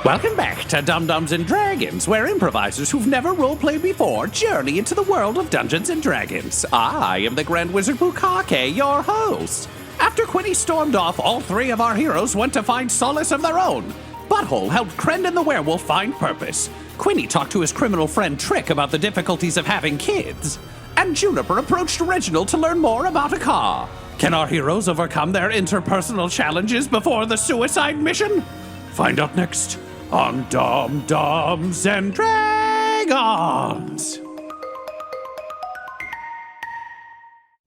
Welcome back to Dum-Dums and Dragons, where improvisers who've never roleplayed before journey into the world of Dungeons and Dragons. I am the Grand Wizard Bukake, your host. After Quinny stormed off, all three of our heroes went to find solace of their own. Butthole helped Krendan the werewolf find purpose. Quinny talked to his criminal friend Tryk about the difficulties of having kids. And Juniper approached Reginald to learn more about Akka. Can our heroes overcome their interpersonal challenges before the suicide mission? Find out next on Dum-Dums and Dragons.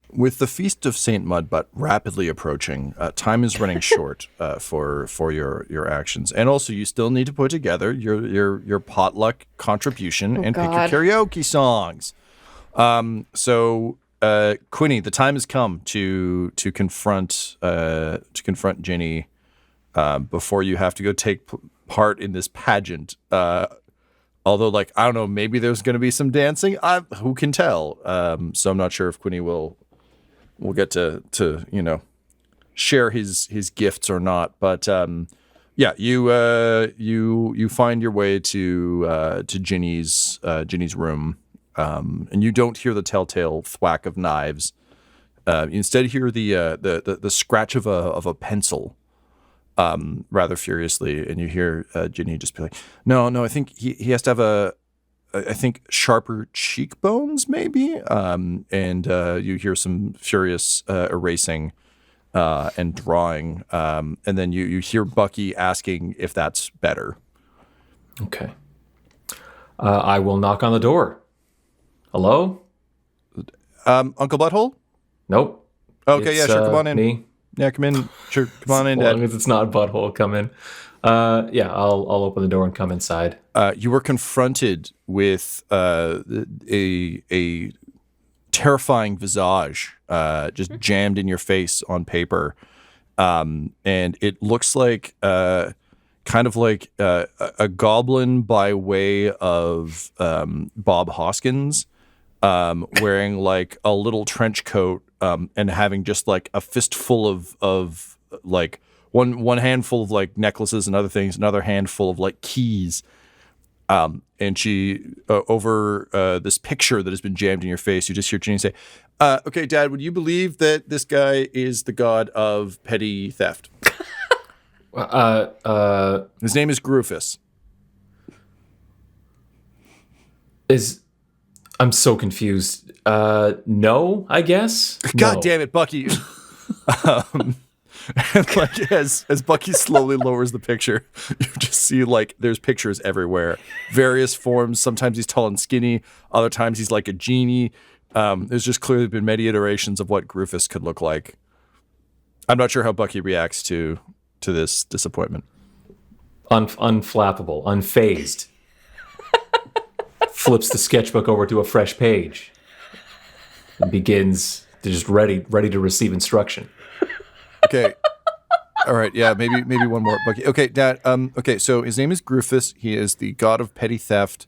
With the Feast of Saint Mudbutt rapidly approaching, time is running short for your actions, and also you still need to put together your potluck contribution and pick your karaoke songs. So Quinny, the time has come to confront Ginny before you have to go take part in this pageant. Although, I don't know, maybe there's going to be some dancing. Who can tell? So I'm not sure if Quinny will get to share his gifts or not. But you find your way to Ginny's room, and you don't hear the telltale thwack of knives. You instead hear the scratch of a pencil. Rather furiously, and you hear Ginny just be like, no, I think he has to have I think sharper cheekbones, maybe, and you hear some furious erasing and drawing, and then you hear Bucky asking if that's better. Okay. I will knock on the door. Hello? Uncle Butthole? Nope. Okay, yeah, sure, come on in. Me. Yeah, come in. Sure, come on in, As Dad. long as it's not Butthole, come in. Yeah, I'll open the door and come inside. You were confronted with a terrifying visage just jammed in your face on paper. And it looks like kind of like a goblin by way of Bob Hoskins, wearing like a little trench coat and having just like a fistful of like one handful of like necklaces and other things, another handful of like keys. And she, over this picture that has been jammed in your face, you just hear Ginny say, okay, Dad, would you believe that this guy is the god of petty theft? His name is Grufus. I'm so confused. No, I guess. God No. damn it, Bucky. And like as Bucky slowly lowers the picture, you just see like there's pictures everywhere, various forms. Sometimes he's tall and skinny, other times he's like a genie. There's just clearly been many iterations of what Grufus could look like. I'm not sure how Bucky reacts to this disappointment. Unflappable, unfazed. Flips the sketchbook over to a fresh page and begins to just ready to receive instruction. Okay. All right. Yeah. Maybe one more. Bucky. Okay, Dad. Okay. So his name is Grufus. He is the god of petty theft.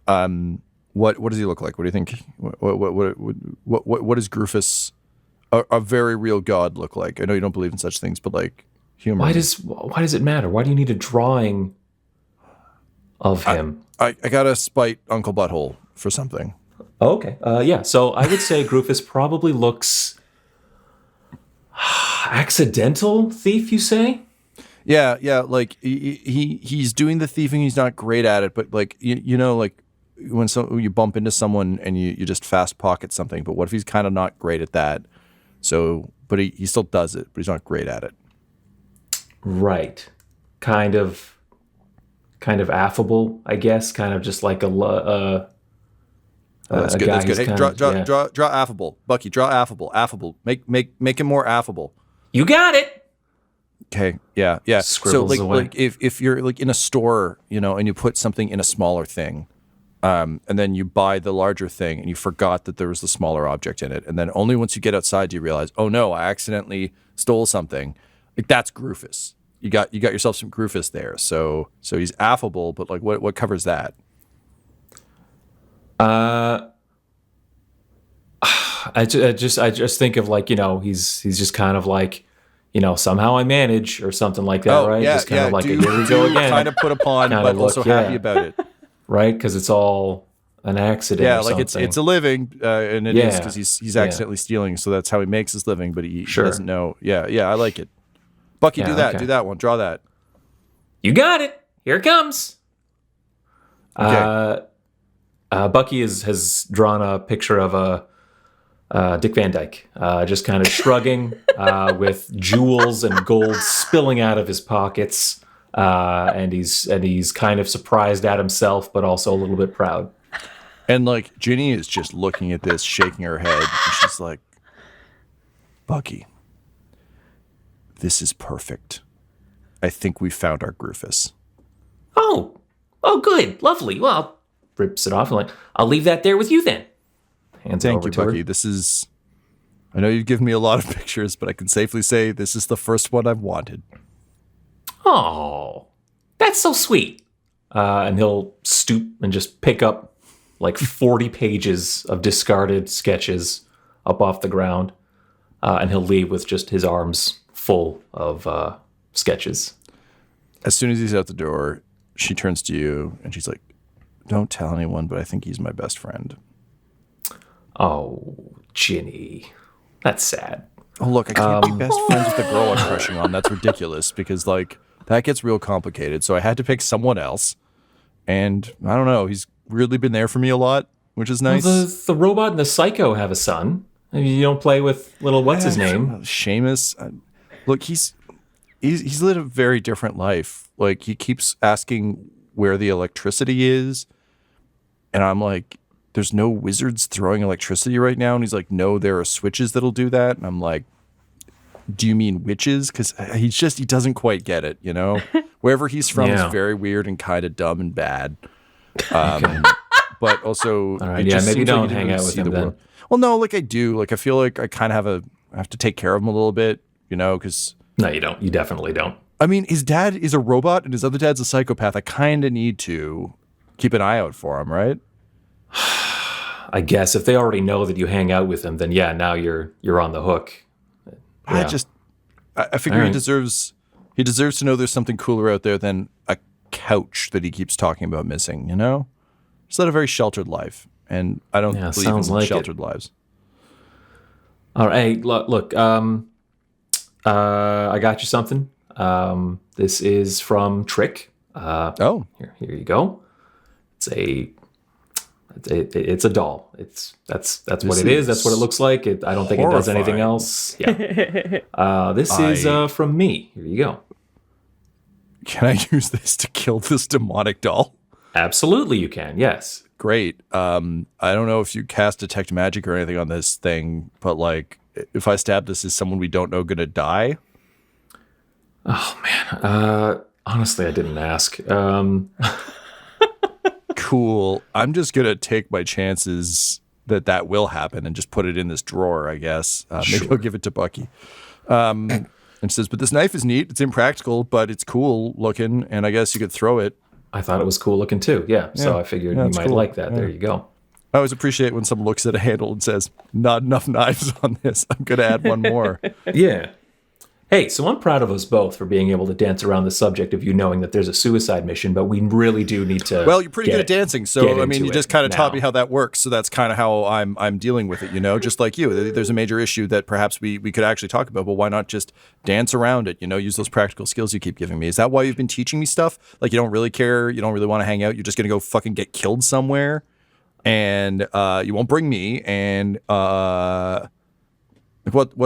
What does he look like? What do you think? What does Grufus, a very real god, look like? I know you don't believe in such things, but like humor. Why does it matter? Why do you need a drawing of him? I gotta spite Uncle Butthole for something. Oh, okay. Yeah. So I would say Grufus probably looks accidental thief. You say? Yeah. Like he's doing the thieving. He's not great at it, but like you know, like when you bump into someone and you just fast pocket something. But what if he's kind of not great at that? So, but he still does it, but he's not great at it. Right. Kind of affable, I guess. Kind of just like that's good. That's good. Hey, draw affable, Bucky. Draw affable. Make him more affable. You got it. Okay. Yeah. Scribbles so away. like if you're like in a store, you know, and you put something in a smaller thing, and then you buy the larger thing, and you forgot that there was the smaller object in it, and then only once you get outside do you realize, oh no, I accidentally stole something. Like that's Grufus. You got yourself some Grufus there. So he's affable, but like what covers that? I just think of like, you know, he's just kind of like somehow I manage or something like that, right? Yeah, Just kind of like, do, here we go again. Kind of put upon, Kinda but look, also happy about it. Right? Because it's all an accident. Yeah, or like something. it's a living, and it is Yeah. because he's accidentally stealing, so that's how he makes his living. But he doesn't know. Yeah, I like it. Bucky, Yeah, do that. okay. Do that one. Draw that. You got it. Here it comes. Okay. Bucky has drawn a picture of a Dick Van Dyke, just kind of shrugging, with jewels and gold spilling out of his pockets, and he's kind of surprised at himself, but also a little bit proud. And like Ginny is just looking at this, shaking her head, and she's like, "Bucky, this is perfect. I think we found our Groofus." Oh, good, lovely. Well, rips it off and I'll leave that there with you then. Hands it Thank over you, to her. Bucky. This is. I know you've given me a lot of pictures, but I can safely say this is the first one I've wanted. Oh, that's so sweet. And he'll stoop and just pick up like 40 pages of discarded sketches up off the ground. And he'll leave with just his arms full of sketches. As soon as he's out the door, she turns to you and she's like, "Don't tell anyone, but I think he's my best friend." Oh, Ginny. That's sad. Oh, look, I can't be best friends with the girl I'm crushing on. That's ridiculous because, like, that gets real complicated. So I had to pick someone else. And I don't know. He's really been there for me a lot, which is nice. Well, the robot and the psycho have a son. I mean, you don't play with little what's his name? Seamus. Look, he's lived a very different life. Like, he keeps asking where the electricity is. And I'm like, there's no wizards throwing electricity right now. And he's like, no, there are switches that'll do that. And I'm like, do you mean witches? Because he doesn't quite get it, you know? Wherever he's from is very weird and kind of dumb and bad. But also, All right, it yeah, just maybe seems like don't he hang didn't out really with see him the then. world. Well, no, like I do. Like I feel like I kind of I have to take care of him a little bit, you know, because No, you don't. You definitely don't. I mean, his dad is a robot and his other dad's a psychopath. I kind of need to keep an eye out for him, right? I guess if they already know that you hang out with him, then yeah, now you're on the hook. Yeah. I figure All he right. deserves to know there's something cooler out there than a couch that he keeps talking about missing, you know? He's led a very sheltered life, and I don't Yeah, believe sounds in like sheltered lives. All right, hey, look, I got you something. This is from Tryk. Oh, Here you go. It's a doll. That's what it is. That's what it looks like. I don't think it does anything horrifying. else. Yeah. This is from me. Here you go. can I use this to kill this demonic doll? Absolutely, you can. Yes. Great. I don't know if you cast detect magic or anything on this thing, but like, if I stab this, is someone we don't know gonna die? Honestly, I didn't ask. Cool. I'm just gonna take my chances that will happen and just put it in this drawer, I guess. Maybe I'll give it to Bucky. And says, but this knife is neat. It's impractical, but it's cool looking, and I guess you could throw it. I thought it was cool looking too. Yeah. So Yeah. I figured Yeah, you it's might cool. like that. There you go. I always appreciate when someone looks at a handle and says, not enough knives on this. I'm gonna add one more. Yeah. Hey, so I'm proud of us both for being able to dance around the subject of you knowing that there's a suicide mission, but we really do need to. Well, you're pretty good at dancing, get so I mean, into you just it kind of taught now. me how that works. So that's kind of how I'm dealing with it, you know. Just like you, there's a major issue that perhaps we could actually talk about. But why not just dance around it? You know, use those practical skills you keep giving me. Is that why you've been teaching me stuff? Like you don't really care, you don't really want to hang out. You're just gonna go fucking get killed somewhere, and you won't bring me. And what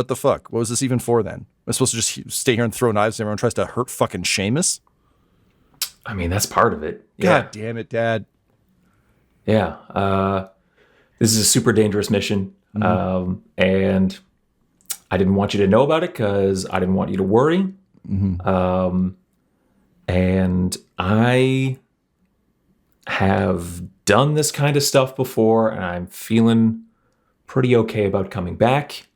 the fuck? What was this even for then? Am I supposed to just stay here and throw knives and everyone tries to hurt fucking Seamus? I mean, that's part of it. Yeah. God damn it, Dad. Yeah. This is a super dangerous mission. And I didn't want you to know about it because I didn't want you to worry. And I have done this kind of stuff before, and I'm feeling pretty okay about coming back.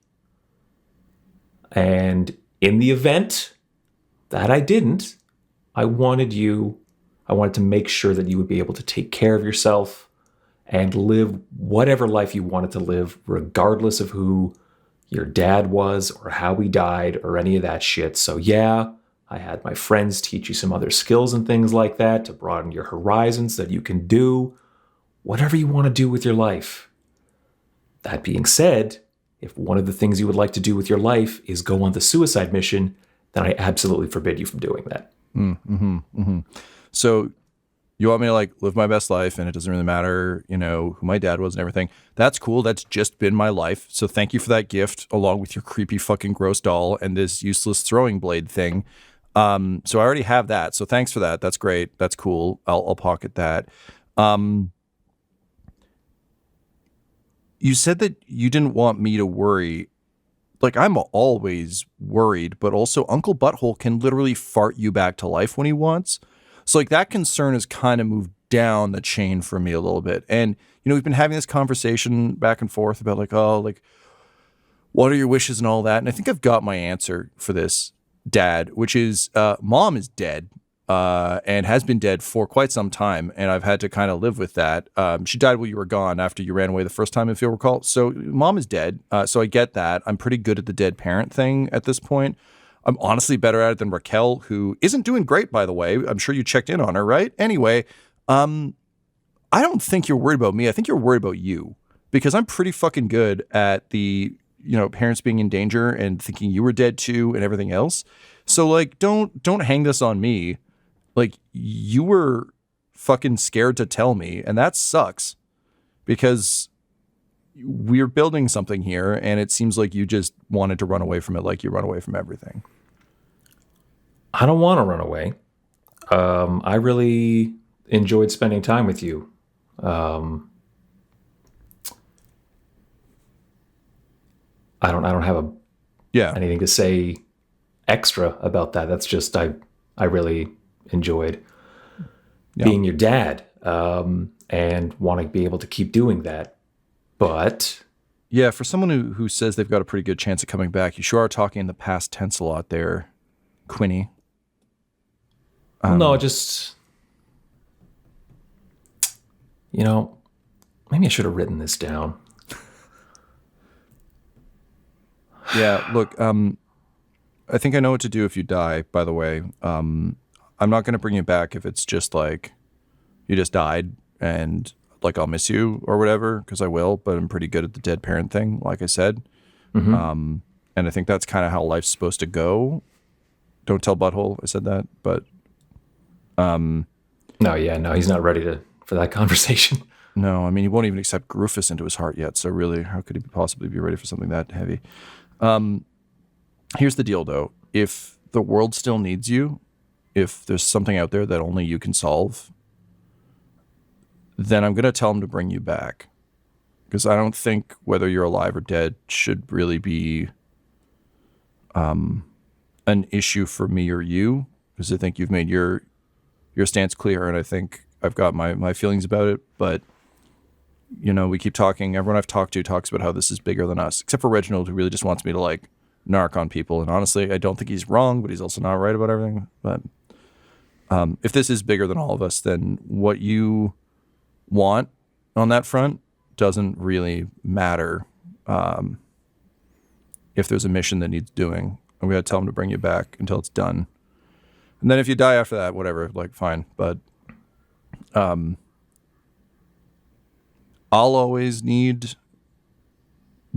And in the event that I didn't, I wanted to make sure that you would be able to take care of yourself and live whatever life you wanted to live, regardless of who your dad was or how he died or any of that shit. So yeah, I had my friends teach you some other skills and things like that to broaden your horizons, that you can do whatever you want to do with your life. That being said, if one of the things you would like to do with your life is go on the suicide mission, then I absolutely forbid you from doing that. So you want me to like live my best life and it doesn't really matter, you know, who my dad was and everything. That's cool. That's just been my life. So thank you for that gift, along with your creepy fucking gross doll and this useless throwing blade thing. So I already have that. So thanks for that. That's great. That's cool. I'll pocket that. You said that you didn't want me to worry. Like, I'm always worried, but also Uncle Butthole can literally fart you back to life when he wants. So, like, that concern has kind of moved down the chain for me a little bit. And, you know, we've been having this conversation back and forth about, like, oh, like, what are your wishes and all that? And I think I've got my answer for this, Dad, which is Mom is dead and has been dead for quite some time. And I've had to kind of live with that. She died while you were gone after you ran away the first time, if you'll recall. So Mom is dead. So I get that. I'm pretty good at the dead parent thing at this point. I'm honestly better at it than Raquel, who isn't doing great, by the way. I'm sure you checked in on her, right? Anyway, I don't think you're worried about me. I think you're worried about you, because I'm pretty fucking good at the, you know, parents being in danger and thinking you were dead too and everything else. So like, don't hang this on me. Like, you were fucking scared to tell me, and that sucks, because we're building something here and it seems like you just wanted to run away from it, like you run away from everything. I don't want to run away. I really enjoyed spending time with you. I don't have anything to say extra about that. That's just I really enjoyed being your dad, and want to be able to keep doing that. But yeah, for someone who says they've got a pretty good chance of coming back, you sure are talking in the past tense a lot there, Quinny. No, just, you know, maybe I should have written this down. Yeah, look, I think I know what to do if you die, by the way. I'm not going to bring you back if it's just like you just died and like I'll miss you or whatever, because I will, but I'm pretty good at the dead parent thing, like I said. And I think that's kind of how life's supposed to go. Don't tell Butthole I said that, but No, he's not ready for that conversation. No, I mean, he won't even accept Groofus into his heart yet, so really, how could he possibly be ready for something that heavy? Here's the deal, though. If the world still needs you, if there's something out there that only you can solve, then I'm going to tell him to bring you back. Because I don't think whether you're alive or dead should really be an issue for me or you. Because I think you've made your stance clear, and I think I've got my feelings about it. But, you know, we keep talking. Everyone I've talked to talks about how this is bigger than us, except for Reginald, who really just wants me to, like, narc on people. And honestly, I don't think he's wrong, but he's also not right about everything. But if this is bigger than all of us, then what you want on that front doesn't really matter. If there's a mission that needs doing, I'm going to tell him to bring you back until it's done. And then if you die after that, whatever, like, fine. But I'll always need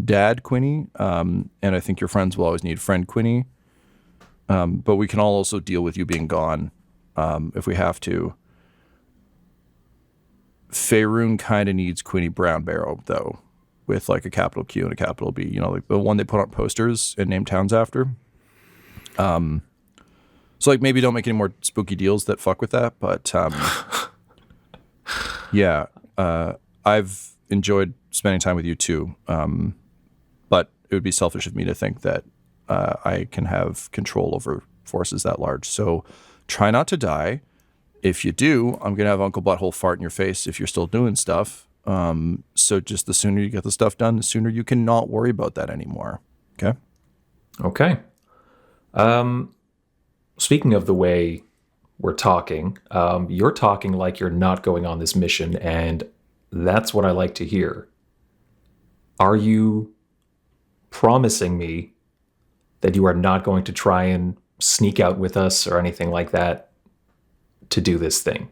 Dad Quinny, and I think your friends will always need Friend Quinny. But we can all also deal with you being gone if we have to. Faerun kind of needs Quinny Brown Barrow, though, with like a capital Q and a capital B. You know, like the one they put on posters and name towns after. So like maybe don't make any more spooky deals that fuck with that. But yeah, I've enjoyed spending time with you too. But it would be selfish of me to think that I can have control over forces that large. So try not to die. If you do, I'm going to have Uncle Butthole fart in your face if you're still doing stuff. So just the sooner you get the stuff done, the sooner you can not worry about that anymore. Okay? Okay. Speaking of the way we're talking, you're talking like you're not going on this mission, and that's what I like to hear. Are you promising me that you are not going to try and sneak out with us or anything like that to do this thing.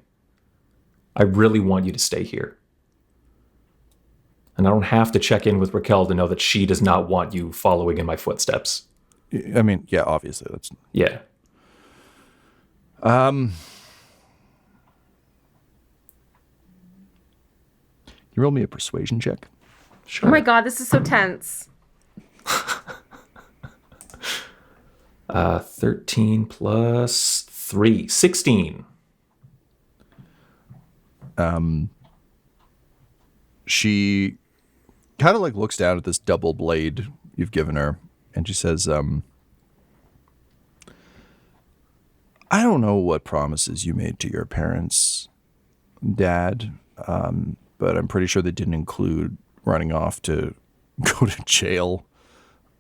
I really want you to stay here. And I don't have to check in with Raquel to know that she does not want you following in my footsteps. I mean, yeah, obviously that's... Yeah. You roll me a persuasion check? Sure. Oh my god, this is so tense. 13 plus 3, 16. She kind of like looks down at this double blade you've given her, and she says, I don't know what promises you made to your parents, Dad, but I'm pretty sure they didn't include running off to go to jail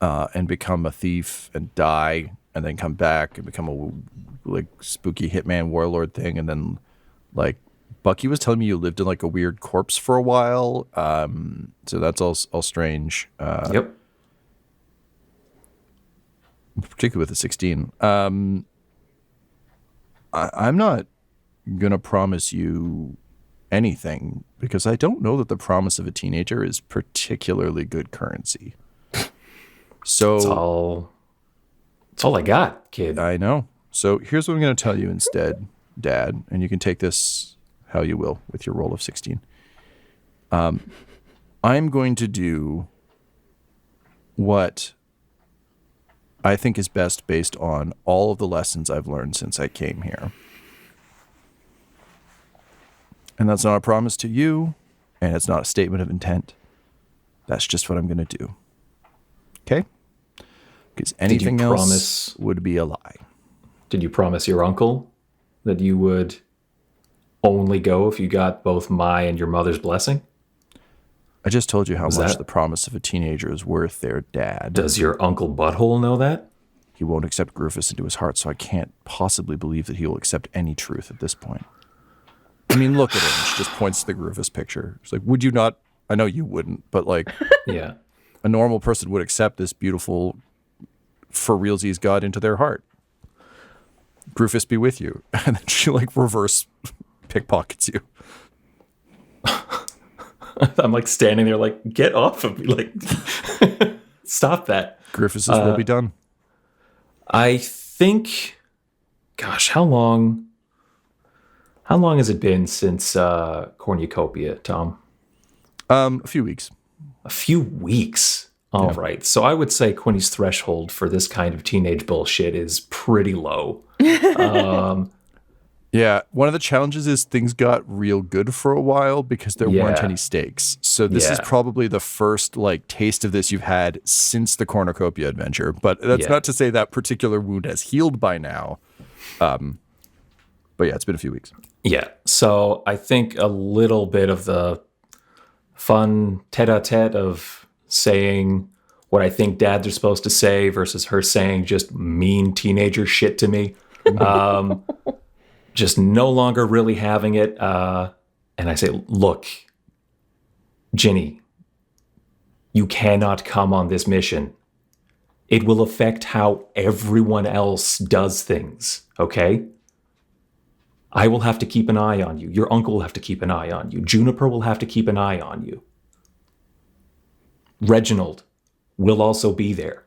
and become a thief and die and then come back and become a like spooky hitman warlord thing. And then like Bucky was telling me you lived in like a weird corpse for a while. So that's all strange. Yep. Particularly with the 16. I'm not going to promise you anything because I don't know that the promise of a teenager is particularly good currency. So it's all I got, kid. I know. So here's what I'm going to tell you instead, Dad, and you can take this how you will with your roll of 16. I'm going to do what I think is best based on all of the lessons I've learned since I came here. And that's not a promise to you, and it's not a statement of intent. That's just what I'm going to do. Okay? Because anything else would be a lie. Did you promise your uncle that you would only go if you got both my and your mother's blessing? I just told you how much the promise of a teenager is worth there, Dad. Does your Uncle Butthole know that? He won't accept Grufus into his heart, so I can't possibly believe that he will accept any truth at this point. I mean, look at him. She just points to the Grufus picture. She's like, would you not? I know you wouldn't, but like, yeah, a normal person would accept this beautiful, for realsies God into their heart. Grufus be with you. And then she like reverse pickpockets you. I'm like standing there like, get off of me. Like, stop that. Grufus's will be done. I think, gosh, how long has it been since Cornucopia, Tom? A few weeks. A few weeks. All right. So I would say Quinny's threshold for this kind of teenage bullshit is pretty low. Yeah, one of the challenges is things got real good for a while because there weren't any stakes. So this is probably the first like taste of this you've had since the Cornucopia adventure. But that's not to say that particular wound has healed by now. But yeah, it's been a few weeks. Yeah. So I think a little bit of the fun tete-a-tete of saying what I think dads are supposed to say versus her saying just mean teenager shit to me. Just no longer really having it. And I say, look, Ginny, you cannot come on this mission. It will affect how everyone else does things, okay? I will have to keep an eye on you. Your uncle will have to keep an eye on you. Juniper will have to keep an eye on you. Reginald will also be there.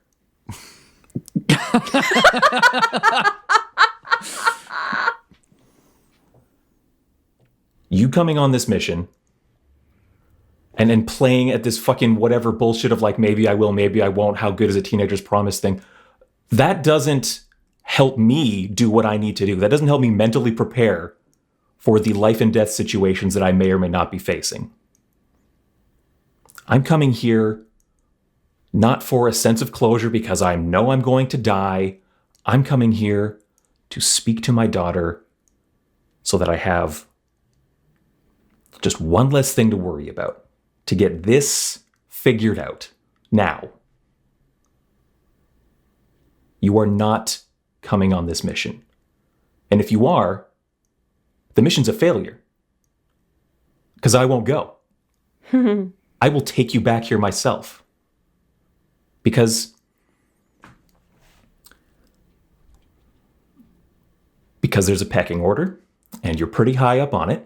You coming on this mission and then playing at this fucking whatever bullshit of like, maybe I will, maybe I won't, how good is a teenager's promise thing, that doesn't help me do what I need to do. That doesn't help me mentally prepare for the life and death situations that I may or may not be facing. I'm coming here not for a sense of closure because I know I'm going to die. I'm coming here to speak to my daughter so that I have just one less thing to worry about, to get this figured out now. You are not coming on this mission. And if you are, the mission's a failure. Because I won't go. I will take you back here myself. Because there's a pecking order, and you're pretty high up on it.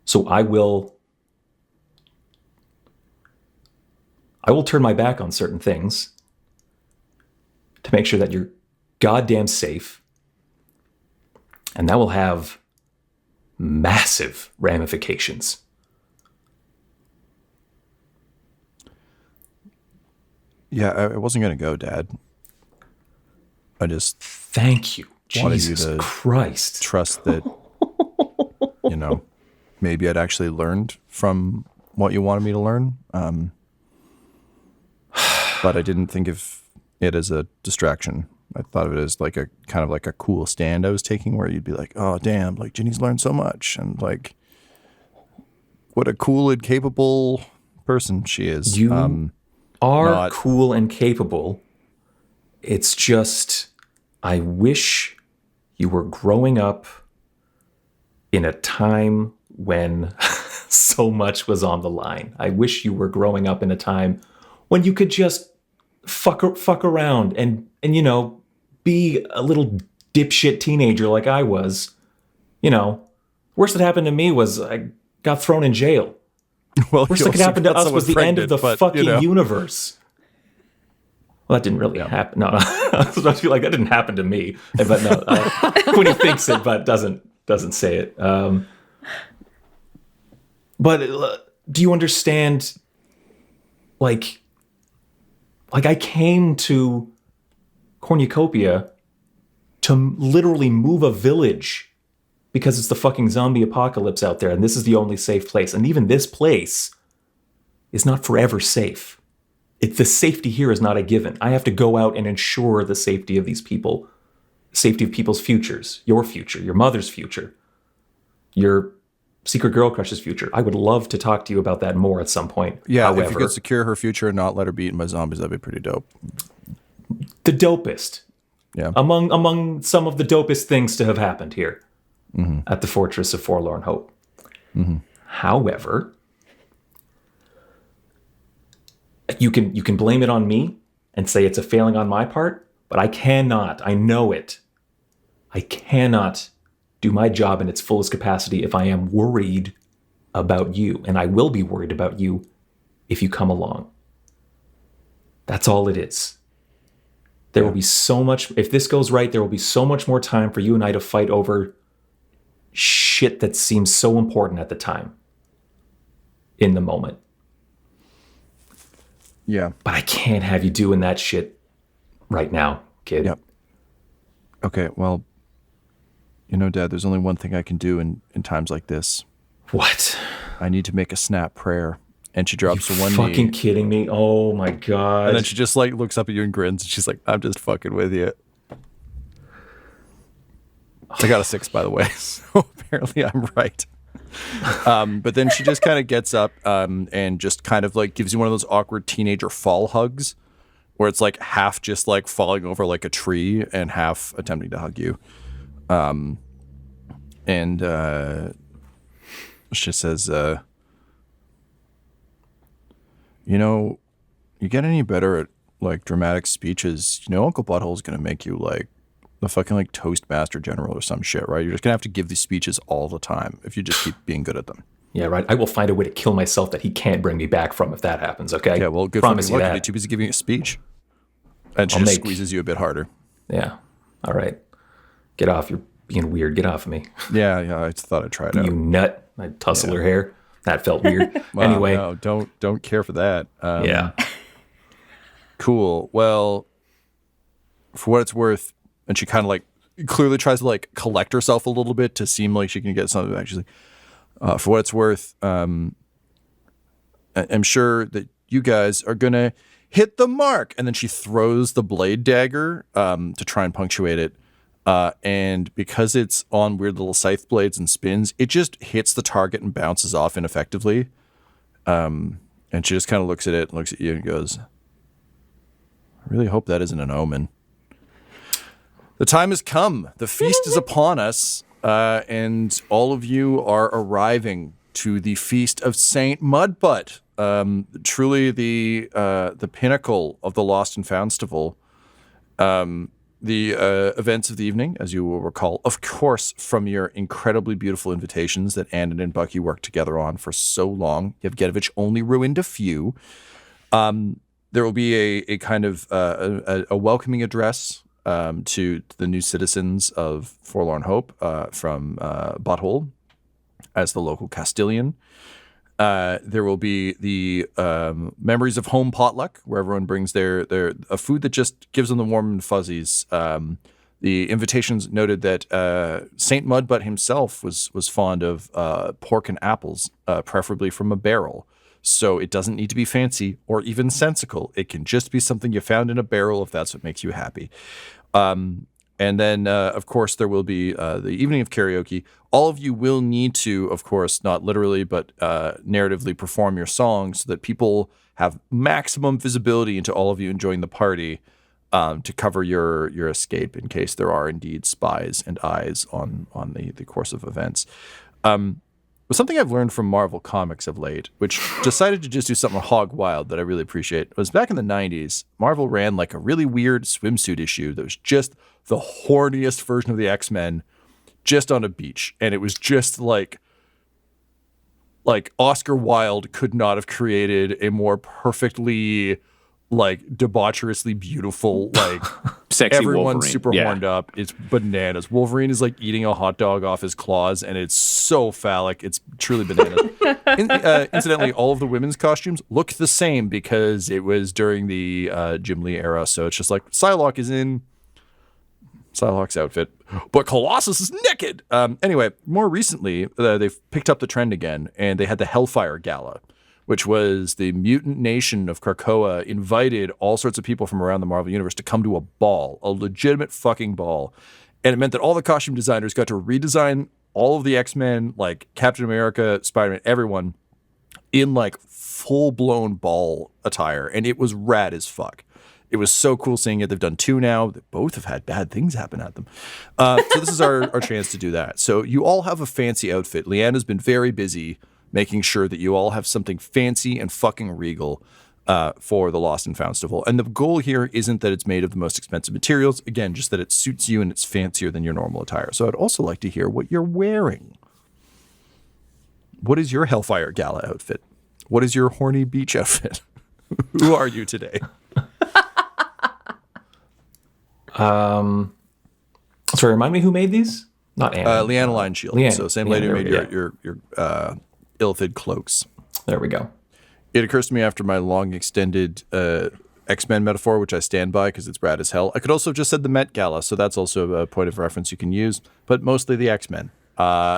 So I will turn my back on certain things to make sure that you're goddamn safe. And that will have massive ramifications. Yeah, I wasn't going to go, Dad. I just Thank you. wanted Jesus you to Christ. trust that, maybe I'd actually learned from what you wanted me to learn. But I didn't think of it as a distraction. I thought of it as like a kind of like a cool stand I was taking where you'd be like, oh, damn, like Ginny's learned so much. And like, what a cool and capable person she is. You are not- cool and capable. It's just, I wish you were growing up in a time when so much was on the line. I wish you were growing up in a time when you could just fuck around and be a little dipshit teenager like I was. Worst that happened to me was I got thrown in jail. Well, Worst you that could also happen to got us someone was the end of the pregnant, but, fucking universe. Well, that didn't really happen. No, I was about to be like, that didn't happen to me. But no, Quinny thinks it, but doesn't say it. But do you understand? Like I came to Cornucopia to literally move a village because it's the fucking zombie apocalypse out there, and this is the only safe place. And even this place is not forever safe. The safety here is not a given. I have to go out and ensure the safety of these people, safety of people's futures, your future, your mother's future, your secret girl crush's future. I would love to talk to you about that more at some point. Yeah, However, if you could secure her future and not let her be eaten by zombies, that'd be pretty dope. the dopest. Yeah. Among some of the dopest things to have happened here at the Fortress of Forlorn Hope. However, you can blame it on me and say it's a failing on my part, but I cannot. I know it. I cannot do my job in its fullest capacity if I am worried about you, and I will be worried about you if you come along. That's all it is. There will be so much, if this goes right, there will be so much more time for you and I to fight over shit that seems so important at the time, in the moment. Yeah. But I can't have you doing that shit right now, kid. Yep. Okay, well, Dad, there's only one thing I can do in times like this. What? I need to make a snap prayer. And she drops to one Fucking knee. kidding me? Oh my god. And then she just like looks up at you and grins. And she's like, I'm just fucking with you. I got a 6, by the way. So apparently I'm right. But then she just kind of gets up and just kind of like gives you one of those awkward teenager fall hugs where it's like half just like falling over like a tree and half attempting to hug you. And she says, you get any better at like dramatic speeches, Uncle Butthole's gonna make you like the fucking like Toastmaster General or some shit, right? You're just gonna have to give these speeches all the time if you just keep being good at them. Yeah, right. I will find a way to kill myself that he can't bring me back from if that happens, okay? Yeah, well, good Promise for me. you Look, that. you're too busy giving a speech. And she I'll just make- squeezes you a bit harder. Yeah. All right. Get off. You're being weird. Get off of me. Yeah, I just thought I'd try it out. You nut. I tussle her hair. That felt weird. Wow, Anyway. no, don't care for that. Yeah. Cool. Well, for what it's worth, and she kind of like clearly tries to like collect herself a little bit to seem like she can get something back. She's like, for what it's worth, I'm sure that you guys are gonna hit the mark. And then she throws the blade dagger to try and punctuate it. And because it's on weird little scythe blades and spins, it just hits the target and bounces off ineffectively. And she just kind of looks at it and looks at you and goes, I really hope that isn't an omen. The time has come. The feast is upon us. And all of you are arriving to the feast of Saint Mudbutt. truly the pinnacle of the Lost and Foundstival. The events of the evening, as you will recall, of course, from your incredibly beautiful invitations that Annan and Bucky worked together on for so long. Yevgedovich only ruined a few. There will be a kind of a welcoming address to the new citizens of Forlorn Hope from Butthole as the local Castilian. There will be the memories of home potluck, where everyone brings their a food that just gives them the warm and fuzzies. The invitations noted that Saint Mudbutt himself was fond of pork and apples, preferably from a barrel. So it doesn't need to be fancy or even sensical. It can just be something you found in a barrel if that's what makes you happy. And then, of course, there will be the evening of karaoke. All of you will need to, of course, not literally, but narratively perform your songs so that people have maximum visibility into all of you enjoying the party to cover your escape in case there are indeed spies and eyes on the course of events. But something I've learned from Marvel Comics of late, which decided to just do something hog wild that I really appreciate, was back in the 90s, Marvel ran like a really weird swimsuit issue that was just the horniest version of the X-Men just on a beach. And it was just like Oscar Wilde could not have created a more perfectly debaucherously beautiful, sexy everyone's Wolverine. super horned up. It's bananas. Wolverine is eating a hot dog off his claws, and it's so phallic. It's truly bananas. Incidentally, all of the women's costumes look the same because it was during the Jim Lee era. So it's just Psylocke is in Psylocke's outfit, but Colossus is naked. Anyway, more recently, they've picked up the trend again, and they had the Hellfire Gala, which was the mutant nation of Krakoa invited all sorts of people from around the Marvel Universe to come to a ball, a legitimate fucking ball. And it meant that all the costume designers got to redesign all of the X-Men, Captain America, Spider-Man, everyone, in full-blown ball attire. And it was rad as fuck. It was so cool seeing it. They've done 2 now. They both have had bad things happen at them. So this is our chance to do that. So you all have a fancy outfit. Leanna's been very busy making sure that you all have something fancy and fucking regal for the Lost and Foundstival. And the goal here isn't that it's made of the most expensive materials. Again, just that it suits you and it's fancier than your normal attire. So I'd also like to hear what you're wearing. What is your Hellfire Gala outfit? What is your horny beach outfit? Who are you today? Sorry, remind me who made these? Not Anna. Leanna Line Shield. Leanna. So same lady who made Leanna, your ill-fitted cloaks. There we go. It occurs to me after my long extended X-Men metaphor, which I stand by because it's rad as hell. I could also have just said the Met Gala, so that's also a point of reference you can use, but mostly the X-Men.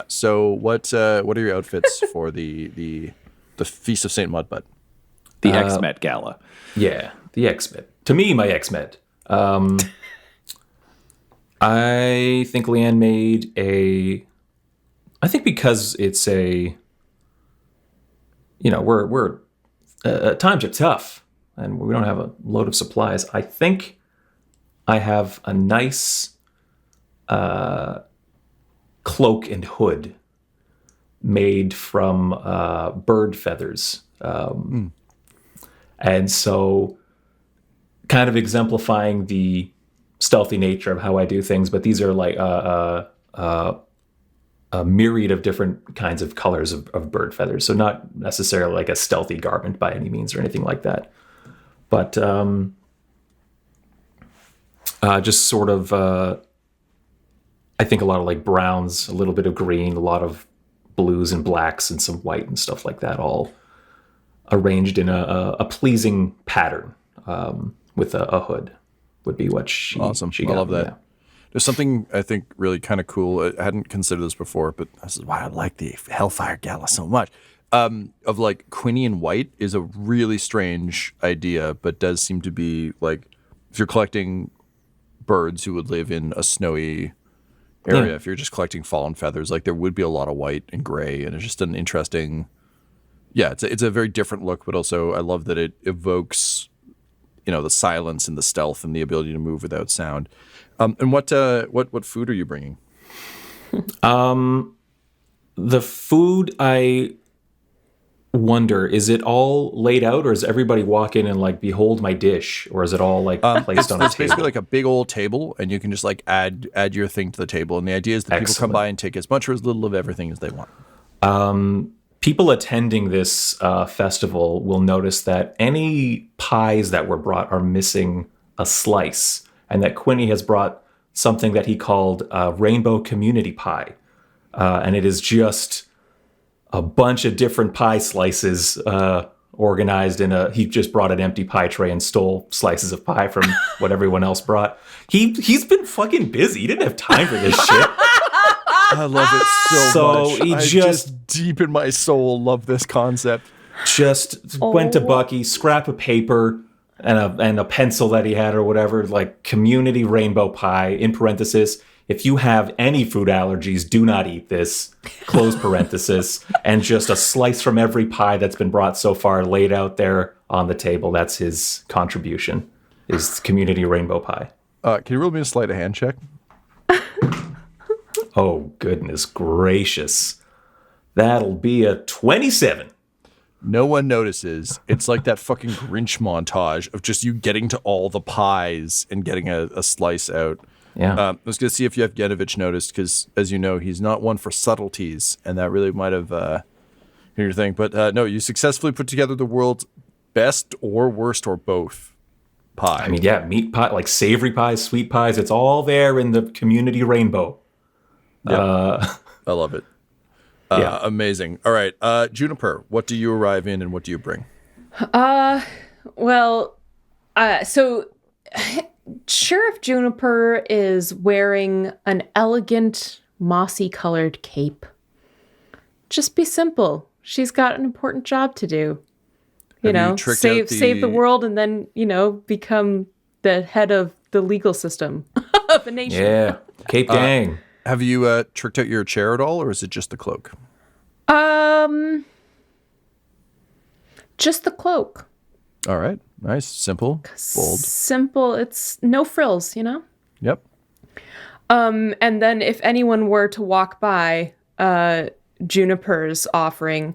So what are your outfits for the Feast of Saint Mudbutt? The X-Met Gala. Yeah, the X-Med. To me, my X-Med. I think Leanne made I think because it's we're times are tough and we don't have a load of supplies. I think I have a nice cloak and hood made from bird feathers. And so kind of exemplifying the stealthy nature of how I do things, but these are a myriad of different kinds of colors of bird feathers. So not necessarily a stealthy garment by any means or anything like that. But just sort of, I think a lot of browns, a little bit of green, a lot of blues and blacks and some white and stuff like that, all arranged in a pleasing pattern with a hood would be what she Awesome. She I got love me, that. yeah. There's something I think really kind of cool. I hadn't considered this before, but this is why I like the Hellfire Gala so much. Of Quinny in white is a really strange idea, but does seem to be if you're collecting birds who would live in a snowy area, if you're just collecting fallen feathers, there would be a lot of white and gray, and it's just an interesting. Yeah, it's a very different look, but also I love that it evokes, the silence and the stealth and the ability to move without sound. And what food are you bringing? The food I wonder, is it all laid out, or does everybody walk in and like behold my dish, or is it all like placed on a It's table? basically like a big old table, and you can just like add your thing to the table. And the idea is that people come by and take as much or as little of everything as they want. People attending this festival will notice that any pies that were brought are missing a slice, and that Quinny has brought something that he called rainbow community pie, and it is just a bunch of different pie slices organized in he just brought an empty pie tray and stole slices of pie from what everyone else brought. He's been fucking busy. He didn't have time for this shit. I love it so much. He I just deep in my soul love this concept. Just went to Bucky, scrap of paper and a pencil that he had or whatever, like community rainbow pie, in parenthesis, if you have any food allergies, do not eat this, close parenthesis, and just a slice from every pie that's been brought so far laid out there on the table. That's his contribution, is community rainbow pie. Can you roll me a sleight of hand check? Oh, goodness gracious. That'll be a 27. No one notices. It's like that fucking Grinch montage of just you getting to all the pies and getting a slice out. Yeah. I was going to see if Yevgenovich noticed, because, as you know, he's not one for subtleties, and that really might have been your thing. But no, you successfully put together the world's best or worst or both pie. I mean, yeah, meat pie, like savory pies, sweet pies, it's all there in the community rainbow. Yep. I love it. Yeah. Amazing. All right. Juniper, what do you arrive in and what do you bring? So Sheriff Juniper is wearing an elegant, mossy-colored cape. Just be simple. She's got an important job to do. Save the world and then, become the head of the legal system of a nation. Yeah. Cape gang. Have you tricked out your chair at all, or is it just the cloak? Just the cloak. All right. Nice. Simple. Bold. Simple. It's no frills, Yep. And then if anyone were to walk by Juniper's offering,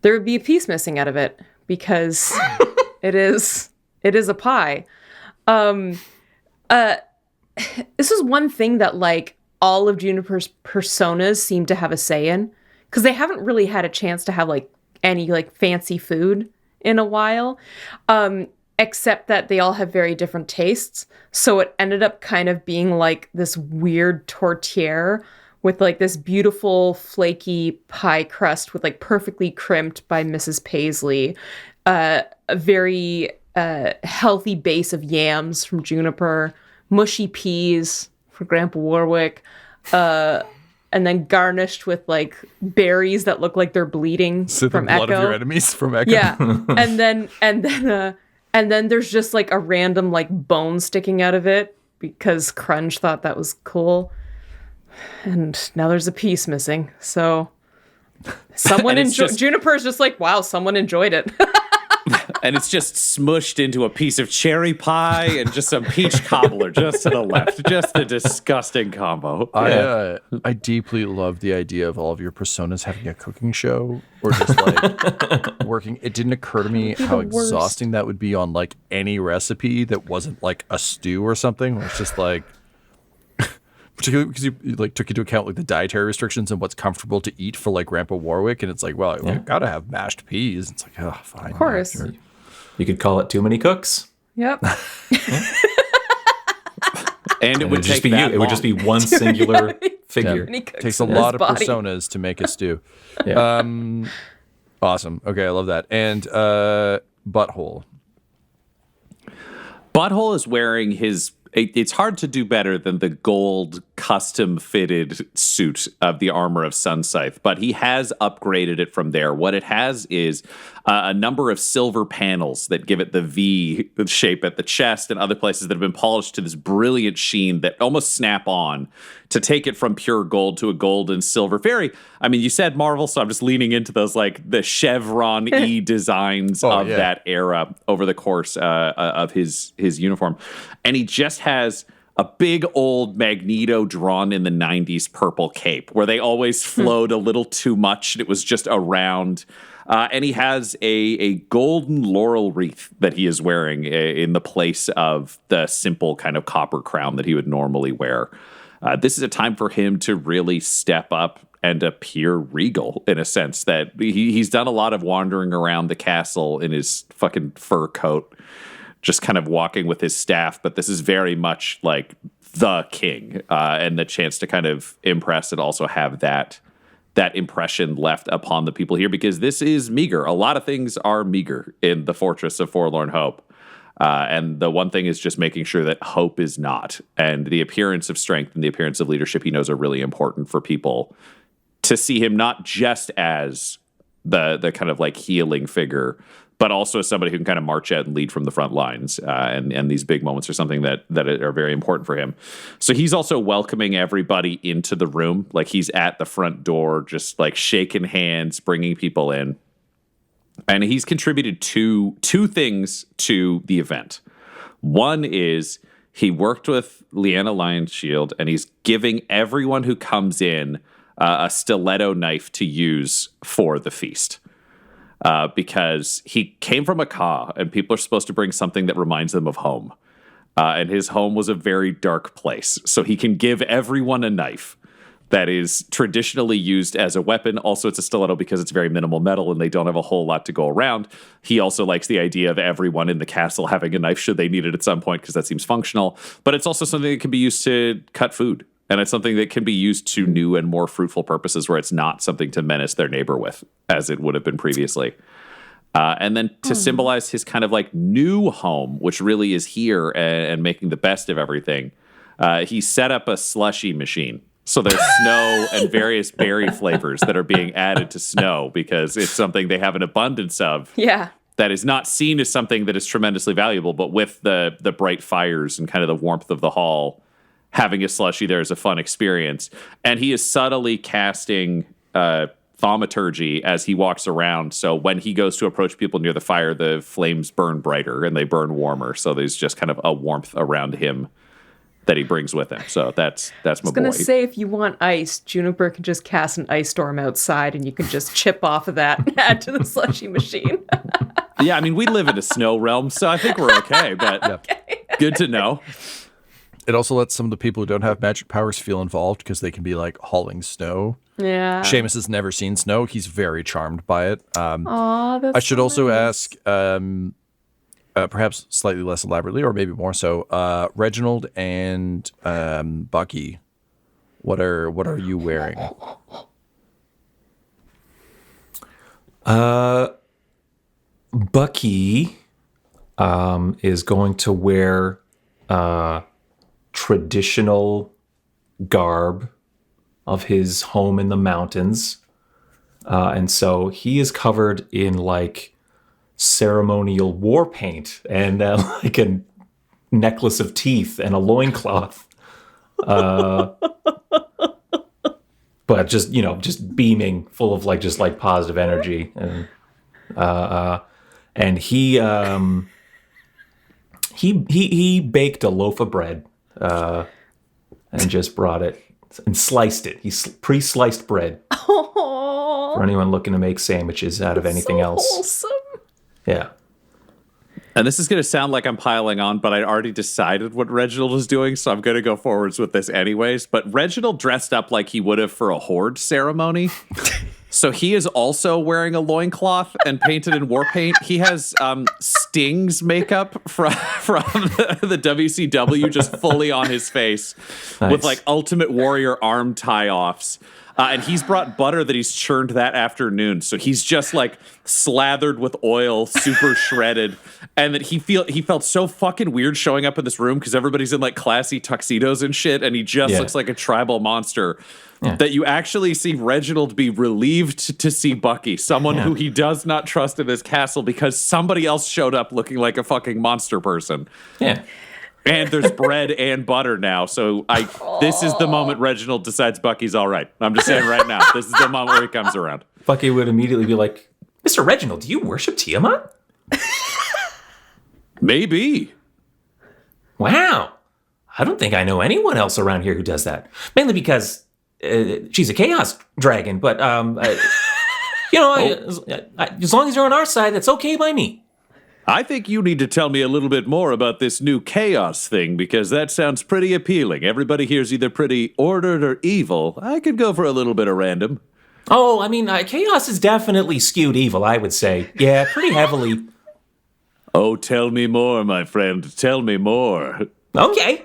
there would be a piece missing out of it because it is a pie. This is one thing that all of Juniper's personas seem to have a say in, because they haven't really had a chance to have any fancy food in a while, except that they all have very different tastes. So it ended up kind of being this weird tortilla with this beautiful flaky pie crust with perfectly crimped by Mrs. Paisley, a very healthy base of yams from Juniper, mushy peas for Grandpa Warwick, and then garnished with berries that look like they're bleeding from the blood Echo. of your enemies from Echo. Yeah, and then there's just a random bone sticking out of it because Crunch thought that was cool, and now there's a piece missing. So someone enjoyed. Juniper's just wow, someone enjoyed it. And it's just smushed into a piece of cherry pie and just some peach cobbler just to the left. Just a disgusting combo. I deeply love the idea of all of your personas having a cooking show or just working. It didn't occur to me how exhausting that would be on any recipe that wasn't a stew or something. Where it's just particularly because you took into account the dietary restrictions and what's comfortable to eat for Grandpa Warwick, and it's we gotta have mashed peas. It's oh, fine. Of course. Sure. You could call it Too Many Cooks. Yep. And it would just take be that It would just be one singular figure. It takes a lot of personas to make a stew. Yeah. Awesome. Okay, I love that. And Butthole. Butthole is wearing his... It's hard to do better than the gold custom-fitted suit of the armor of Sunscythe, but he has upgraded it from there. What it has is a number of silver panels that give it the V shape at the chest and other places that have been polished to this brilliant sheen that almost snap on to take it from pure gold to a gold and silver. You said Marvel, so I'm just leaning into those the chevron-y designs of that era over the course of his uniform. And he just has a big old Magneto drawn in the 90s purple cape where they always flowed a little too much. And it was just around. And he has a golden laurel wreath that he is wearing in the place of the simple kind of copper crown that he would normally wear. This is a time for him to really step up and appear regal in a sense that he's done a lot of wandering around the castle in his fucking fur coat, just kind of walking with his staff. But this is very much like the king and the chance to kind of impress and also have that impression left upon the people here, because this is meager. A lot of things are meager in the Fortress of Forlorn Hope. And the one thing is just making sure that hope is not. And the appearance of strength and the appearance of leadership he knows are really important for people to see him not just as the kind of like healing figure, but also as somebody who can kind of march out and lead from the front lines. And these big moments are something that are very important for him. So he's also welcoming everybody into the room. Like he's at the front door, just like shaking hands, bringing people in. And he's contributed two things to the event. One is he worked with Leanna Lionshield, and he's giving everyone who comes in a stiletto knife to use for the feast. Because he came from Akka, and people are supposed to bring something that reminds them of home. And his home was a very dark place. So he can give everyone a knife that is traditionally used as a weapon. Also, it's a stiletto because it's very minimal metal and they don't have a whole lot to go around. He also likes the idea of everyone in the castle having a knife should they need it at some point, because that seems functional. But it's also something that can be used to cut food. And it's something that can be used to new and more fruitful purposes where it's not something to menace their neighbor with, as it would have been previously. And then to symbolize his kind of like new home, which really is here and making the best of everything, he set up a slushy machine. So there's snow and various berry flavors that are being added to snow because it's something they have an abundance of. Yeah. That is not seen as something that is tremendously valuable, but with the bright fires and kind of the warmth of the hall, having a slushie there is a fun experience. And he is subtly casting thaumaturgy as he walks around. So when he goes to approach people near the fire, the flames burn brighter and they burn warmer. So there's just kind of a warmth around him that he brings with him. So that's my boy. I was going to say, if you want ice, Juniper can just cast an ice storm outside and you can just chip off of that and add to the slushy machine. Yeah, I mean, we live in a snow realm, so I think we're okay, but good to know. It also lets some of the people who don't have magic powers feel involved because they can be like hauling snow. Yeah. Seamus has never seen snow. He's very charmed by it. Aw, that's I should also ask, perhaps slightly less elaborately, or maybe more so, Reginald and Bucky, what are you wearing? Bucky is going to wear traditional garb of his home in the mountains. And so he is covered in like ceremonial war paint and like a necklace of teeth and a loincloth. But just beaming, full of just positive energy. And he baked a loaf of bread and just brought it and sliced it. He pre-sliced bread. Aww. For anyone looking to make sandwiches out of anything else. Wholesome. Yeah. And this is going to sound like I'm piling on, but I already decided what Reginald is doing, so I'm going to go forwards with this anyways. But Reginald dressed up like he would have for a horde ceremony. So he is also wearing a loincloth and painted in war paint. He has Sting's makeup from the WCW just fully on his face. Nice. With like Ultimate Warrior arm tie-offs. And he's brought butter that he's churned that afternoon. So he's just like slathered with oil, super shredded. And that he felt so fucking weird showing up in this room because everybody's in like classy tuxedos and shit. And he just looks like a tribal monster. Yeah. That you actually see Reginald be relieved to see Bucky, someone who he does not trust in this castle because somebody else showed up looking like a fucking monster person. Yeah. And there's bread and butter now. So this is the moment Reginald decides Bucky's all right. I'm just saying right now, this is the moment where he comes around. Bucky would immediately be like, Mr. Reginald, do you worship Tiamat? Maybe. Wow. I don't think I know anyone else around here who does that. Mainly because she's a chaos dragon, but as long as you're on our side, that's okay by me. I think you need to tell me a little bit more about this new chaos thing, because that sounds pretty appealing. Everybody here's either pretty ordered or evil. I could go for a little bit of random. Oh, I mean, chaos is definitely skewed evil, I would say. Yeah, pretty heavily. Oh, tell me more, my friend. Tell me more. Okay.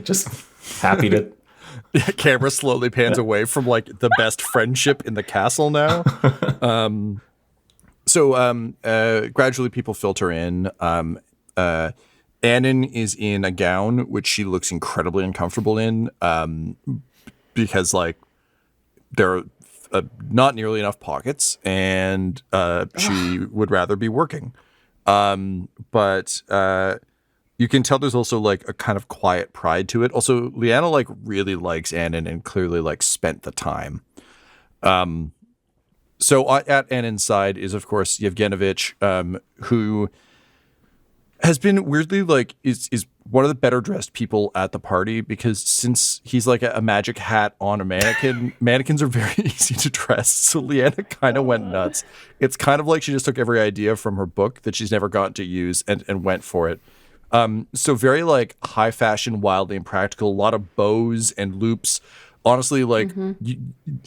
Just happy to... Camera slowly pans away from like the best friendship in the castle now. So gradually people filter in. Annan is in a gown, which she looks incredibly uncomfortable in, because like there are not nearly enough pockets, and she would rather be working. But you can tell there's also like a kind of quiet pride to it. Also, Leanna like really likes Annan and clearly like spent the time. So at Annan's side is, of course, Yevgenovich, who has been weirdly like is one of the better dressed people at the party, because since he's like a magic hat on a mannequin, mannequins are very easy to dress. So Leanna kind of went nuts. It's kind of like she just took every idea from her book that she's never gotten to use and went for it. So very like high fashion, wildly impractical, a lot of bows and loops. Honestly, like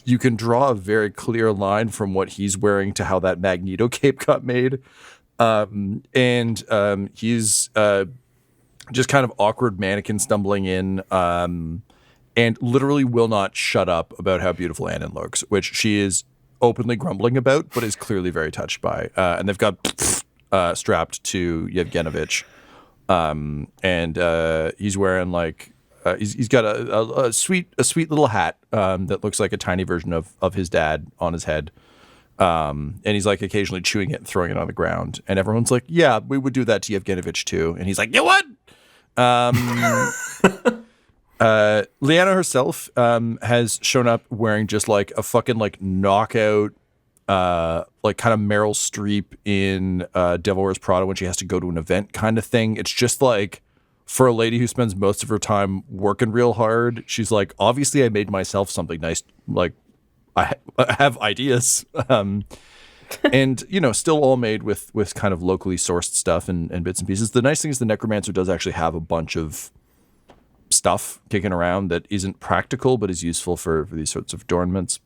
you can draw a very clear line from what he's wearing to how that Magneto cape got made. He's just kind of awkward mannequin stumbling in, and literally will not shut up about how beautiful Annan looks, which she is openly grumbling about, but is clearly very touched by. And they've got strapped to Yevgenovich. He's wearing like he's got a sweet little hat that looks like a tiny version of his dad on his head. And he's like occasionally chewing it and throwing it on the ground. And everyone's like, yeah, we would do that to Yevgenovich too. And he's like, you would? Leanna herself has shown up wearing just like a fucking like knockout, like kind of Meryl Streep in Devil Wears Prada when she has to go to an event kind of thing. It's just like, for a lady who spends most of her time working real hard, she's like, obviously I made myself something nice. Like, I have ideas. And, you know, still all made with kind of locally sourced stuff and bits and pieces. The nice thing is the Necromancer does actually have a bunch of stuff kicking around that isn't practical, but is useful for these sorts of adornments.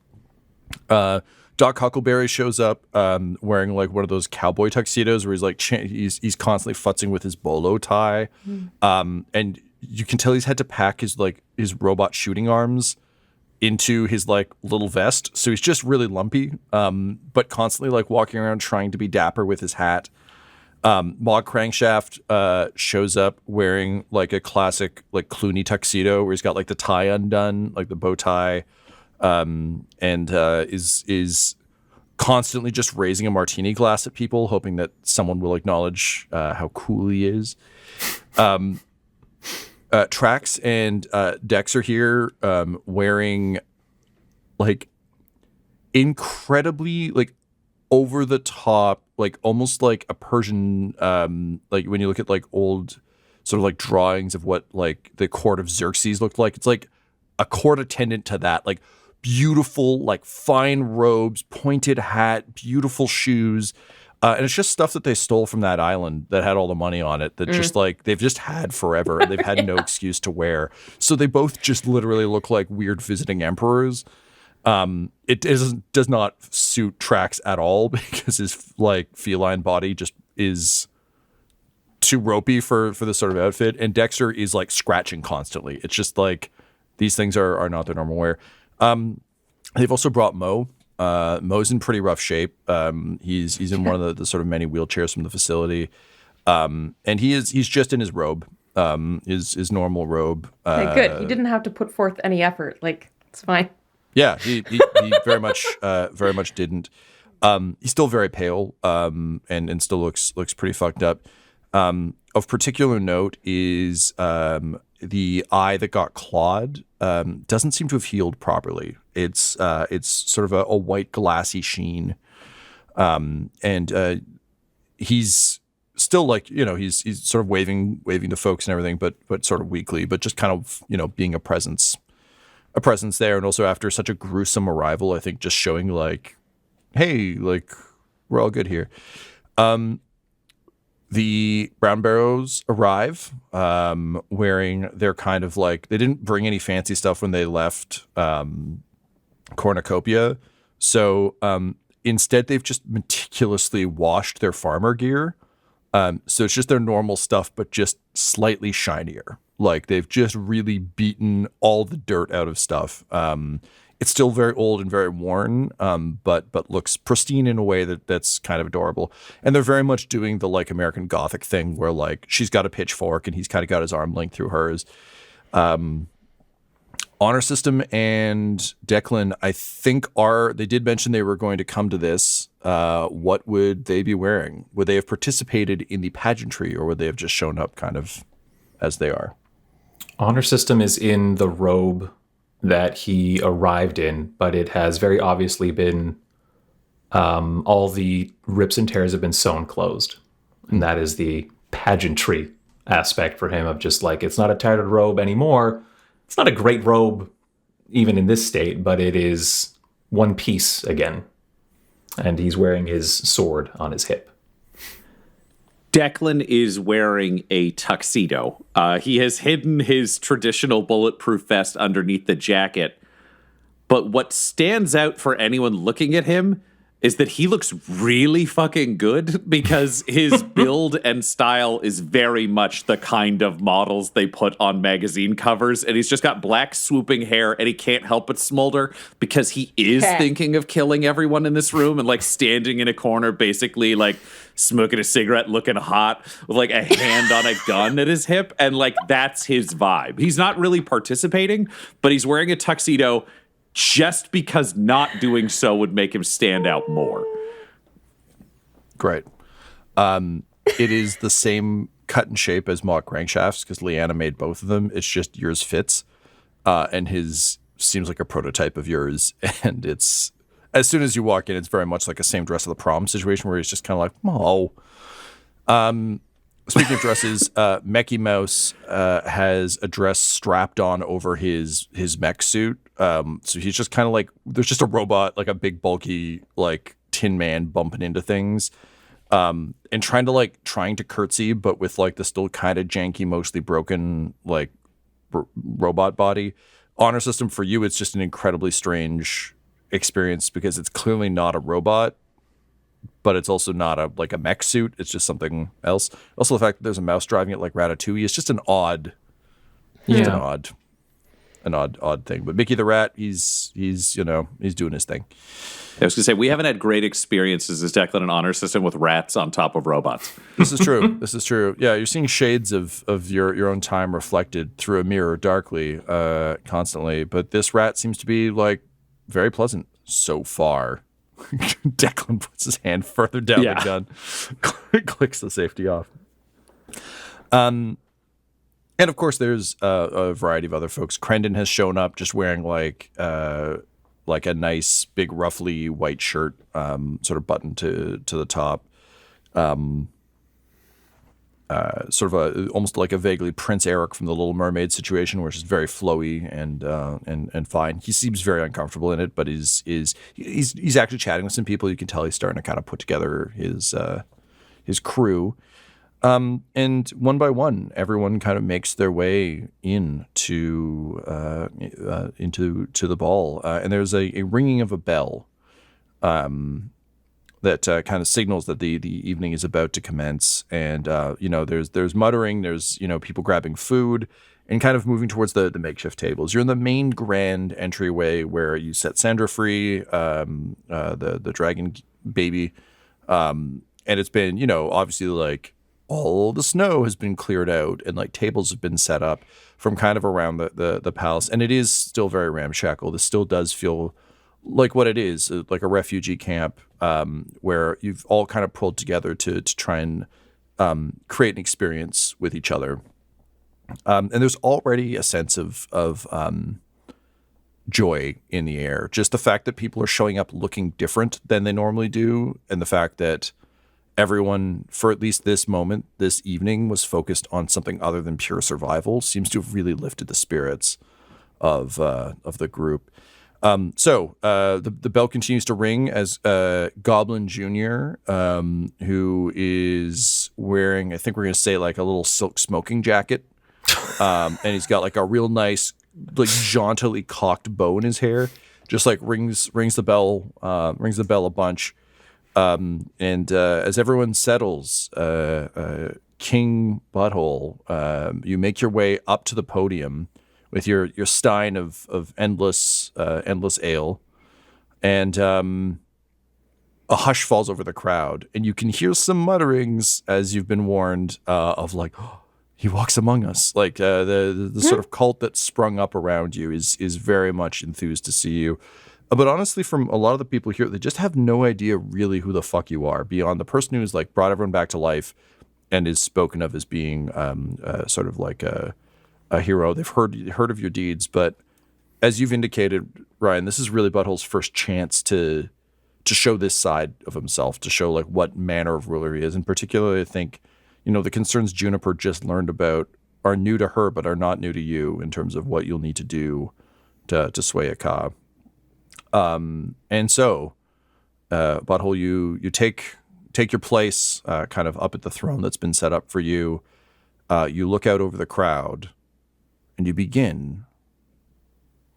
Doc Huckleberry shows up wearing like one of those cowboy tuxedos where he's like he's constantly futzing with his bolo tie, and you can tell he's had to pack his robot shooting arms into his like little vest, so he's just really lumpy, but constantly like walking around trying to be dapper with his hat. Mog Crankshaft shows up wearing like a classic like Clooney tuxedo where he's got like the tie undone, like the bow tie. Is constantly just raising a martini glass at people, hoping that someone will acknowledge how cool he is. Trax and Dex are here wearing like incredibly like over the top, like almost like a Persian, like when you look at like old sort of like drawings of what like the court of Xerxes looked like. It's like a court attendant to that, like beautiful, like fine robes, pointed hat, beautiful shoes. And it's just stuff that they stole from that island that had all the money on it that just like they've just had forever and they've had no excuse to wear. So they both just literally look like weird visiting emperors. It does not suit Trax at all because his like feline body just is too ropey for this sort of outfit. And Dexter is like scratching constantly. It's just like these things are not their normal wear. They've also brought Mo. Mo's in pretty rough shape. He's in one of the sort of many wheelchairs from the facility. And he's just in his robe, his normal robe. Okay, good. He didn't have to put forth any effort. Like, it's fine. Yeah, he very much didn't. He's still very pale, and still looks pretty fucked up. Of particular note is the eye that got clawed doesn't seem to have healed properly. It's sort of a white glassy sheen, and he's still like, he's sort of waving to folks and everything, but sort of weakly, but just kind of, being a presence there. And also after such a gruesome arrival, I think just showing like, hey, like we're all good here. The Brown Barrows arrive, wearing their kind of like, they didn't bring any fancy stuff when they left Cornucopia. So instead, they've just meticulously washed their farmer gear. So it's just their normal stuff, but just slightly shinier. Like they've just really beaten all the dirt out of stuff. It's still very old and very worn, but looks pristine in a way that's kind of adorable. And they're very much doing the like American Gothic thing where like she's got a pitchfork and he's kind of got his arm linked through hers. Honor System and Declan, I think they did mention they were going to come to this. What would they be wearing? Would they have participated in the pageantry, or would they have just shown up kind of as they are? Honor System is in the robe that he arrived in, but it has very obviously been, all the rips and tears have been sewn closed. And that is the pageantry aspect for him of just like, it's not a tattered robe anymore. It's not a great robe, even in this state, but it is one piece again. And he's wearing his sword on his hip. Declan is wearing a tuxedo. He has hidden his traditional bulletproof vest underneath the jacket. But what stands out for anyone looking at him is that he looks really fucking good, because his build and style is very much the kind of models they put on magazine covers. And he's just got black swooping hair, and he can't help but smolder because he is thinking of killing everyone in this room and like standing in a corner, basically like smoking a cigarette, looking hot with like a hand on a gun at his hip. And like, that's his vibe. He's not really participating, but he's wearing a tuxedo just because not doing so would make him stand out more. Great. It is the same cut and shape as mock crankshafts, because Leanna made both of them. It's just yours fits. And his seems like a prototype of yours. And it's, as soon as you walk in, it's very much like a same dress of the prom situation where he's just kind of like, oh. Speaking of dresses, Mecky Mouse has a dress strapped on over his mech suit. So he's just kind of like, there's just a robot, like a big bulky like Tin Man bumping into things, and trying to curtsy, but with like the still kind of janky, mostly broken like robot body. Honor System, for you, it's just an incredibly strange experience because it's clearly not a robot, but it's also not a mech suit. It's just something else. Also, the fact that there's a mouse driving it like Ratatouille is just an odd thing. But Mickey the Rat, he's doing his thing. I was going to say, we haven't had great experiences as Declan and Honor System with rats on top of robots. This is true. This is true. Yeah, you're seeing shades of your own time reflected through a mirror darkly, constantly. But this rat seems to be like very pleasant so far. Declan puts his hand further down the gun, clicks the safety off. And of course, there's a variety of other folks. Krendan has shown up just wearing like a nice, big, roughly white shirt, sort of buttoned to the top. Sort of almost like a vaguely Prince Eric from the Little Mermaid situation, where it's just very flowy and fine. He seems very uncomfortable in it, but he's actually chatting with some people. You can tell he's starting to kind of put together his crew. And one by one, everyone kind of makes their way into the ball, and there's a ringing of a bell that kind of signals that the evening is about to commence. And there's muttering, there's people grabbing food and kind of moving towards the makeshift tables. You're in the main grand entryway where you set Sandra free, the dragon baby, and it's been obviously like, all the snow has been cleared out and like tables have been set up from kind of around the palace. And it is still very ramshackle. This still does feel like what it is, like a refugee camp, where you've all kind of pulled together to try and create an experience with each other. And there's already a sense of joy in the air. Just the fact that people are showing up looking different than they normally do, and the fact that everyone, for at least this moment, this evening, was focused on something other than pure survival. Seems to have really lifted the spirits of the group. So the bell continues to ring as Goblin Jr., who is wearing, I think we're going to say, like a little silk smoking jacket. And he's got like a real nice, like jauntily cocked bow in his hair. Just like rings the bell a bunch. And as everyone settles, King Butthole, you make your way up to the podium with your stein of endless ale, and a hush falls over the crowd, and you can hear some mutterings as you've been warned of like, oh, he walks among us. Like the sort of cult that sprung up around you is very much enthused to see you. But honestly, from a lot of the people here, they just have no idea really who the fuck you are, beyond the person who's like brought everyone back to life and is spoken of as being sort of like a hero. They've heard of your deeds, but as you've indicated, Ryan, this is really Butthole's first chance to show this side of himself, to show like what manner of ruler he is. And particularly, I think, the concerns Juniper just learned about are new to her, but are not new to you in terms of what you'll need to do to sway Akka. And so, Butthole, you take your place kind of up at the throne that's been set up for you. You look out over the crowd, and you begin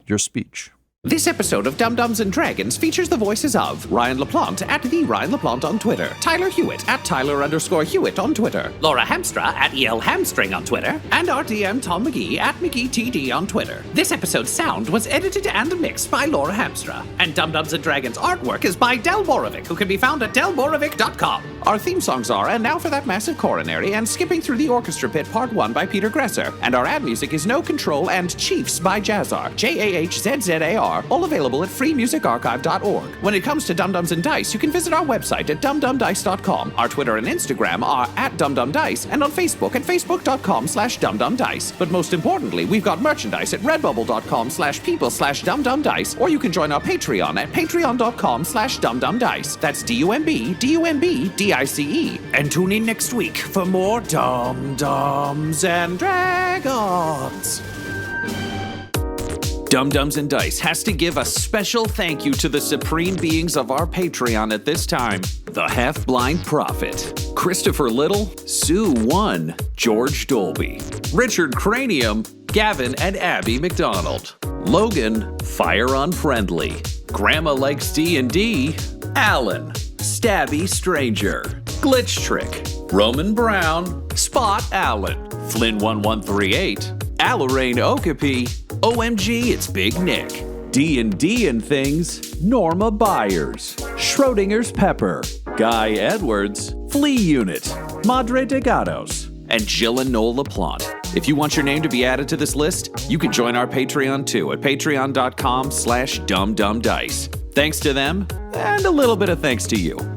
your speech. This episode of Dum-Dums and Dragons features the voices of Ryan LaPlante at the Ryan LaPlante on Twitter, Tyler Hewitt at Tyler_Hewitt on Twitter, Laura Hamstra at EL Hamstring on Twitter, and our DM Tom McGee at McGeeTD on Twitter. This episode's sound was edited and mixed by Laura Hamstra, and Dum-Dums and Dragons artwork is by Del Borovic, who can be found at delborovic.com. Our theme songs are And Now for That Massive Coronary and Skipping Through the Orchestra Pit Part 1 by Peter Gresser, and our ad music is No Control and Chiefs by Jazzar, JAHZZAR, all available at freemusicarchive.org. When it comes to Dum-Dums and Dice, you can visit our website at dumdumdice.com. Our Twitter and Instagram are at dumdumdice, and on Facebook at facebook.com/dumdumdice. But most importantly, we've got merchandise at redbubble.com/people/dumdumdice, or you can join our Patreon at patreon.com/dumdumdice. That's DUMBDICE. And tune in next week for more Dum-Dums and Dragons. Dum-Dums and Dice has to give a special thank you to the supreme beings of our Patreon at this time. The Half-Blind Prophet, Christopher Little, Sue One, George Dolby, Richard Cranium, Gavin and Abby McDonald, Logan, Fire Unfriendly, Grandma Likes D&D, Alan, Stabby Stranger, Glitch Trick, Roman Brown, Spot Allen, Flynn1138, Alarain Okapi, OMG, it's Big Nick, D&D and Things, Norma Byers, Schrodinger's Pepper, Guy Edwards, Flea Unit, Madre de Gatos, and Jill and Noel LaPlante. If you want your name to be added to this list, you can join our Patreon too at patreon.com/dumdumdice. Thanks to them, and a little bit of thanks to you.